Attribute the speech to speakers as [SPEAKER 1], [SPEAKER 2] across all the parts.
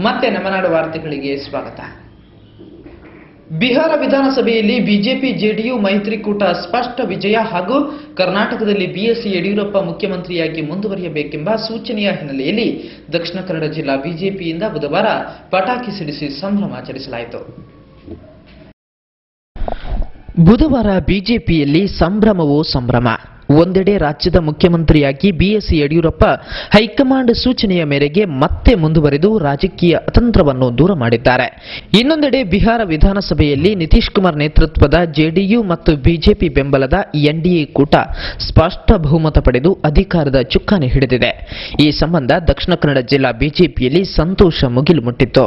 [SPEAKER 1] ಮತ್ತೆ ನಮ್ಮ ನಾಡು ವಾರ್ತೆಗಳಿಗೆ ಸ್ವಾಗತ. ಬಿಹಾರ ವಿಧಾನಸಭೆಯಲ್ಲಿ ಬಿಜೆಪಿ ಜೆಡಿಯು ಮೈತ್ರಿಕೂಟ ಸ್ಪಷ್ಟ ವಿಜಯ ಹಾಗೂ ಕರ್ನಾಟಕದಲ್ಲಿ ಬಿಎಸ್ ಯಡಿಯೂರಪ್ಪ ಮುಖ್ಯಮಂತ್ರಿಯಾಗಿ ಮುಂದುವರಿಯಬೇಕೆಂಬ ಸೂಚನೆಯ ಹಿನ್ನೆಲೆಯಲ್ಲಿ ದಕ್ಷಿಣ ಕನ್ನಡ ಜಿಲ್ಲಾ ಬಿಜೆಪಿಯಿಂದ ಬುಧವಾರ ಪಟಾಕಿ ಸಿಡಿಸಿ ಸಂಭ್ರಮಾಚರಿಸಲಾಯಿತು. ಬುಧವಾರ ಬಿಜೆಪಿಯಲ್ಲಿ ಸಂಭ್ರಮವೋ ಸಂಭ್ರಮ. ಒಂದೆಡೆ ರಾಜ್ಯದ ಮುಖ್ಯಮಂತ್ರಿಯಾಗಿ ಬಿಎಸ್ ಯಡಿಯೂರಪ್ಪ ಹೈಕಮಾಂಡ್ ಸೂಚನೆಯ ಮೇರೆಗೆ ಮತ್ತೆ ಮುಂದುವರೆದು ರಾಜಕೀಯ ಅತಂತ್ರವನ್ನು ದೂರ ಮಾಡಿದ್ದಾರೆ. ಇನ್ನೊಂದೆಡೆ ಬಿಹಾರ ವಿಧಾನಸಭೆಯಲ್ಲಿ ನಿತೀಶ್ ಕುಮಾರ್ ನೇತೃತ್ವದ ಜೆಡಿಯು ಮತ್ತು ಬಿಜೆಪಿ ಬೆಂಬಲದ ಎನ್ಡಿಎ ಕೂಟ ಸ್ಪಷ್ಟ ಬಹುಮತ ಪಡೆದು ಅಧಿಕಾರದ ಚುಕ್ಕಾಣಿ ಹಿಡಿದಿದೆ. ಈ ಸಂಬಂಧ ದಕ್ಷಿಣ ಕನ್ನಡ ಜಿಲ್ಲಾ ಬಿಜೆಪಿಯಲ್ಲಿ ಸಂತೋಷ ಮುಗಿಲು ಮುಟ್ಟಿತ್ತು.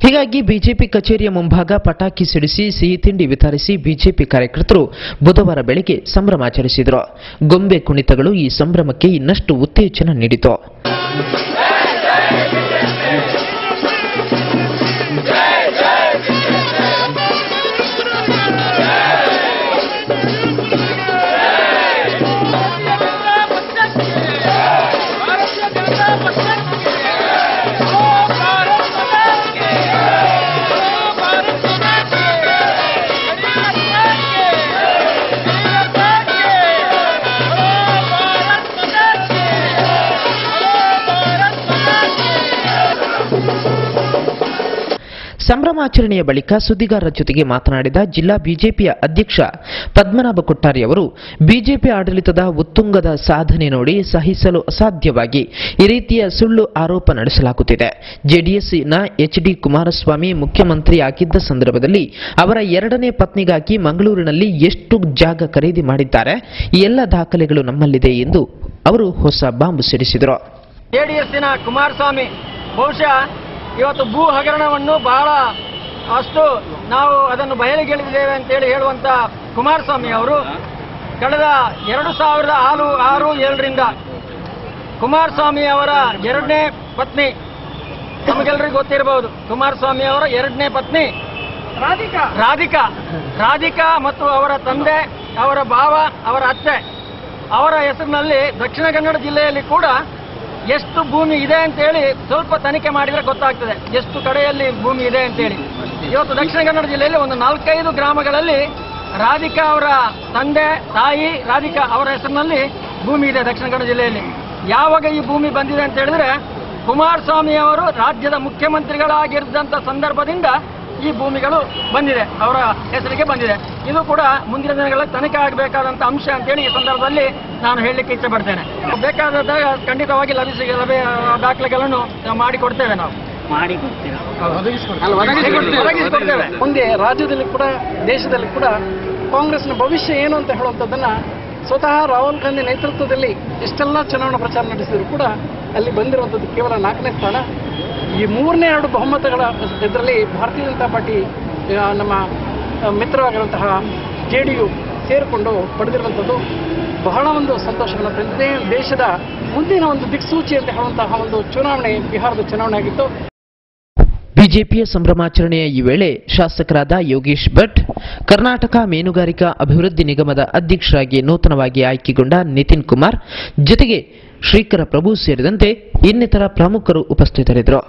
[SPEAKER 1] ಹೀಗಾಗಿ ಬಿಜೆಪಿ ಕಚೇರಿಯ ಮುಂಭಾಗ ಪಟಾಕಿ ಸಿಡಿಸಿ ಸಿಹಿ ತಿಂಡಿ ವಿತರಿಸಿ ಬಿಜೆಪಿ ಕಾರ್ಯಕರ್ತರು ಬುಧವಾರ ಬೆಳಗ್ಗೆ ಸಂಭ್ರಮಾಚರಿಸಿದರು. ಗೊಂಬೆ ಕುಣಿತಗಳು ಈ ಸಂಭ್ರಮಕ್ಕೆ ಇನ್ನಷ್ಟು ಉತ್ತೇಜನ ನೀಡಿತು. ಸಂಭ್ರಮಾಚರಣೆಯ ಬಳಿಕ ಸುದ್ದಿಗಾರರ ಜೊತೆಗೆ ಮಾತನಾಡಿದ ಜಿಲ್ಲಾ ಬಿಜೆಪಿಯ ಅಧ್ಯಕ್ಷ ಪದ್ಮನಾಭ ಕೊಟ್ಟಾರಿ ಅವರು, ಬಿಜೆಪಿ ಆಡಳಿತದ ಉತ್ತುಂಗದ ಸಾಧನೆ ನೋಡಿ ಸಹಿಸಲು ಅಸಾಧ್ಯವಾಗಿ ಈ ರೀತಿಯ ಸುಳ್ಳು ಆರೋಪ ನಡೆಸಲಾಗುತ್ತಿದೆ. ಜೆಡಿಎಸ್ನ ಎಚ್.ಡಿ. ಕುಮಾರಸ್ವಾಮಿ ಮುಖ್ಯಮಂತ್ರಿ ಆಗಿದ್ದ ಸಂದರ್ಭದಲ್ಲಿ ಅವರ ಎರಡನೇ ಪತ್ನಿಗಾಗಿ ಮಂಗಳೂರಿನಲ್ಲಿ ಎಷ್ಟು ಜಾಗ ಖರೀದಿ ಮಾಡಿದ್ದಾರೆ, ಈ ಎಲ್ಲ ದಾಖಲೆಗಳು ನಮ್ಮಲ್ಲಿದೆ ಎಂದು ಅವರು ಹೊಸ ಬಾಂಬ್ ಸಿಡಿಸಿದರು.
[SPEAKER 2] ಜೆಡಿಎಸ್ನ ಕುಮಾರಸ್ವಾಮಿ ಬಹುಶಃ ಇವತ್ತು ಭೂ ಹಗರಣವನ್ನು ಬಹಳ ಅಷ್ಟು ನಾವು ಅದನ್ನು ಬಯಲಿಗೆಳೆದಿದ್ದೇವೆ ಅಂತೇಳಿ ಹೇಳುವಂಥ ಕುಮಾರಸ್ವಾಮಿ ಅವರು ಕಳೆದ 2006-7ರಿಂದ ಕುಮಾರಸ್ವಾಮಿ ಅವರ ಎರಡನೇ ಪತ್ನಿ, ನಮಗೆಲ್ಲರಿಗೂ ಗೊತ್ತಿರಬಹುದು, ಕುಮಾರಸ್ವಾಮಿ ಅವರ ಎರಡನೇ ಪತ್ನಿ ರಾಧಿಕಾ ಮತ್ತು ಅವರ ತಂದೆ, ಅವರ ಭಾವ, ಅವರ ಅತ್ತೆ ಅವರ ಹೆಸರಿನಲ್ಲಿ ದಕ್ಷಿಣ ಕನ್ನಡ ಜಿಲ್ಲೆಯಲ್ಲಿ ಕೂಡ ಎಷ್ಟು ಭೂಮಿ ಇದೆ ಅಂತೇಳಿ ಸ್ವಲ್ಪ ತನಿಖೆ ಮಾಡಿದರೆ ಗೊತ್ತಾಗ್ತದೆ, ಎಷ್ಟು ಕಡೆಯಲ್ಲಿ ಭೂಮಿ ಇದೆ ಅಂತೇಳಿ. ಇವತ್ತು ದಕ್ಷಿಣ ಕನ್ನಡ ಜಿಲ್ಲೆಯಲ್ಲಿ ಒಂದು 4-5 ಗ್ರಾಮಗಳಲ್ಲಿ ರಾಧಿಕಾ ಅವರ ತಂದೆ, ತಾಯಿ ರಾಧಿಕಾ ಅವರ ಹೆಸರಿನಲ್ಲಿ ಭೂಮಿ ಇದೆ ದಕ್ಷಿಣ ಕನ್ನಡ ಜಿಲ್ಲೆಯಲ್ಲಿ. ಯಾವಾಗ ಈ ಭೂಮಿ ಬಂದಿದೆ ಅಂತ ಹೇಳಿದ್ರೆ ಕುಮಾರಸ್ವಾಮಿ ಅವರು ರಾಜ್ಯದ ಮುಖ್ಯಮಂತ್ರಿಗಳಾಗಿದ್ದಂಥ ಸಂದರ್ಭದಿಂದ ಈ ಭೂಮಿಗಳು ಬಂದಿದೆ, ಅವರ ಹೆಸರಿಗೆ ಬಂದಿದೆ. ಇದು ಕೂಡ ಮುಂದಿನ ದಿನಗಳಲ್ಲಿ ತನಿಖೆ ಆಗಬೇಕಾದಂಥ ಅಂಶ ಅಂತೇಳಿ ಈ ಸಂದರ್ಭದಲ್ಲಿ ನಾನು ಹೇಳಲಿಕ್ಕೆ ಇಚ್ಛೆ ಪಡ್ತೇನೆ. ಬೇಕಾದಾಗ ಖಂಡಿತವಾಗಿ ದಾಖಲೆಗಳನ್ನು ಮಾಡಿಕೊಡ್ತೇವೆ, ನಾವು ಒದಗಿಸಿಕೊಡ್ತೇವೆ.
[SPEAKER 3] ಮುಂದೆ ರಾಜ್ಯದಲ್ಲಿ ಕೂಡ ದೇಶದಲ್ಲಿ ಕೂಡ ಕಾಂಗ್ರೆಸ್ನ ಭವಿಷ್ಯ ಏನು ಅಂತ ಹೇಳುವಂಥದ್ದನ್ನು ಸ್ವತಃ ರಾಹುಲ್ ಗಾಂಧಿ ನೇತೃತ್ವದಲ್ಲಿ ಎಷ್ಟೆಲ್ಲ ಚುನಾವಣಾ ಪ್ರಚಾರ ನಡೆಸಿದ್ರು ಕೂಡ ಅಲ್ಲಿ ಬಂದಿರುವಂಥದ್ದು ಕೇವಲ 4ನೇ ಸ್ಥಾನ. ಈ 3ನೇ 2 ಬಹುಮತಗಳ ಇದರಲ್ಲಿ ಭಾರತೀಯ ಜನತಾ ಪಾರ್ಟಿ ನಮ್ಮ ಮಿತ್ರವಾಗಿರುವಂತಹ ಜೆಡಿಯು ಸೇರಿಕೊಂಡು ಪಡೆದಿರುವಂಥದ್ದು ಬಹಳ ಒಂದು ಸಂತೋಷವನ್ನು ತಂದಿದೆ. ದೇಶದ ಮುಂದಿನ ಒಂದು ದಿಕ್ಸೂಚಿ ಅಂತ ಹೇಳುವಂತಹ ಒಂದು ಚುನಾವಣೆ ಬಿಹಾರದ ಚುನಾವಣೆ ಆಗಿತ್ತು.
[SPEAKER 1] ಬಿಜೆಪಿಯ ಸಂಭ್ರಮಾಚರಣೆಯ ಈ ವೇಳೆ ಶಾಸಕರಾದ ಯೋಗೇಶ್ ಭಟ್, ಕರ್ನಾಟಕ ಮೀನುಗಾರಿಕಾ ಅಭಿವೃದ್ಧಿ ನಿಗಮದ ಅಧ್ಯಕ್ಷರಾಗಿ ನೂತನವಾಗಿ ಆಯ್ಕೆಗೊಂಡ ನಿತಿನ್ ಕುಮಾರ್ ಜೊತೆಗೆ ಶ್ರೀಕರ ಪ್ರಭು ಸೇರಿದಂತೆ ಇನ್ನಿತರ ಪ್ರಮುಖರು ಉಪಸ್ಥಿತರಿದ್ದರು.